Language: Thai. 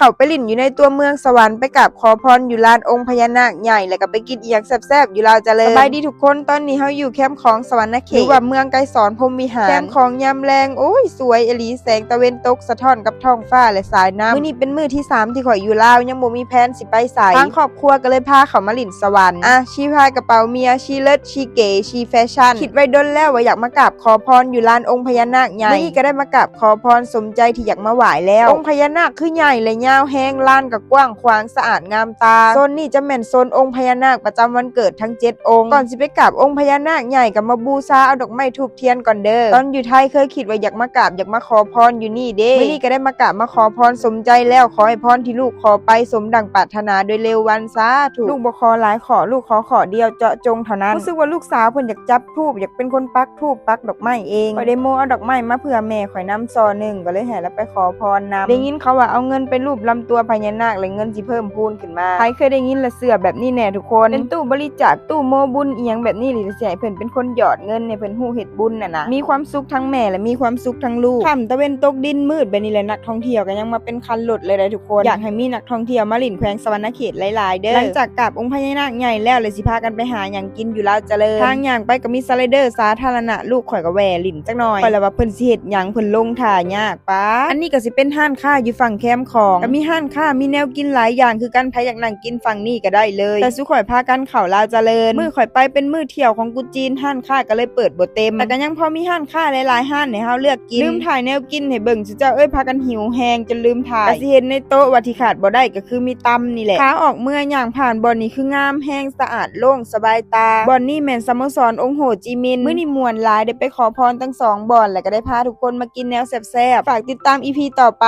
เข้าไปลิ่นอยู่ในตัวเมืองสวรรค์ไปกราบขอพรอยู่ลานองค์พญานาคใหญ่แล้วก็ไปกินอีหยังแซ่บๆอยู่ลาวเจริญสบายดีทุกคนตอนนี้เฮาอยู่แคมป์ของสวรรค์เขตหรือว่าเมืองไกรสอนพรหมวิหารแคมป์ของยามแรงโอ้ยสวยอหลีแสงตะเวนตกสะท้อนกับท้องฟ้าและสายน้ำมื้อนี้เป็นมื้อที่3ที่ข่อยอยู่ลาวยังบ่มีแผนสิไปไสทางครอบครัวก็เลยพาเขามาลิ่นสวรรค์ชีพายกระเป๋าเมียชีเลิศชีเก๋ชีแฟชั่นคิดไว้ดนแล้วว่าอยากมากราบขอพรอยู่ลานองค์พญานาคใหญ่มื้อนี้ก็ได้มากราบขอพรสมใจที่อยากมาไหว้แล้วองค์พญานาคคือใหญ่และยาวแห้งลานก็กว้างขวางสะอาดงามตาโซนนี้จะแม่นโซนองค์พญานาคประจำวันเกิดทั้ง7องค์ก่อนสิไปกราบองค์พญานาคใหญ่ก็มาบูชาเอาดอกไม้ธูปเทียนก่อนเด้อตอนอยู่ไทยเคยคิดว่าอยากมากราบอยากมาขอพรอยู่นี่เด้มื้อนี้ก็ได้มากราบมาขอพรสมใจแล้วขอให้พรที่ลูกขอไปสมดังปรารถนาโดยเร็ววันสาธุลูกบ่ขอหลายขอลูกขอเดียวเจาะจงเท่านั้นรู้สึกว่าลูกสาวเพิ่นอยากจับธูปอยากเป็นคนปักธูปปักดอกไม้เองข่อยได้โมเอาดอกไม้มาเผื่อแม่ข่อยนำซอหนึ่งก็เลยให้แล้วไปขอพรนำได้ยินเขาว่าเอาเงินไปรูปลำตัวพญานาคแล้วเงินสิเพิ่มพูนขึ้นมาใครเคยได้ยินละเสื้อแบบนี้แน่ทุกคนเป็นตู้บริจาคตู้โมบุญอีหยังแบบนี้หรือสิให้เพิ่นเป็นคนหยอดเงินในเพิ่นฮู้เฮ็ดบุญน่ะนะมีความสุขทั้งแม่และมีความสุขทั้งลูกค่ำตะเวนตกดินมืดแบบนี้แหละนักท่องเที่ยวก็ยังมาเป็นคันรถเลยได้ทุกคนอยากให้มีนักท่องเที่ยวมาลิ่นแขวงสวรรณเขตหลายๆเด้อหลังจากกราบองค์พญานาคใหญ่แล้วเลยสิพากันไปหาหยังกินอยู่ลาวเจริญทางย่างไปก็มีสไลเดอร์สาธารณะลูกข่อยก็แหวลิ่นจักหน่อยข่อยละว่าเพิ่นสิเฮ็ดหยังเพิ่นลงท่ายากปะอันนี้ก็สิเป็นห้านค้าอยู่ฝั่งแคมป์ของก็มีห้านค้ามีแนวกินหลายอย่างคือกันใครอยากนั่งกินฝั่งนี้ก็ได้เลยแต่สุข่อยพากันเข้าลาวเจริญมื้อข่อยไปเป็นมื้อเที่ยวของกุจีนห้านค้าก็เลยเปิดบ่เต็มแต่ก็ยังพอมีห้านค้าหลายๆห้านให้เฮาเลือกกินลืมถ่ายแนวกินให้เบิ่งซุเจ้าพากันหิวแฮงจนลืมถ่ายก็สิเห็นในโต๊ะว่าที่ขาดบ่ได้ก็คือมีตำนี่แหละขาออกเมื่อย่างผ่านบ่อนนี้คืองามแฮงสะอาดโล่งสบายตาบ่อนนี้แม่นสโมสรองค์โหจิมินห์มื้อนี้ม่วนหลายได้ไปขอพรทั้ง2บ่อนแล้วก็ได้พาทุกคนมากินแนวแซ่บๆฝากติดตาม EP ต่อไป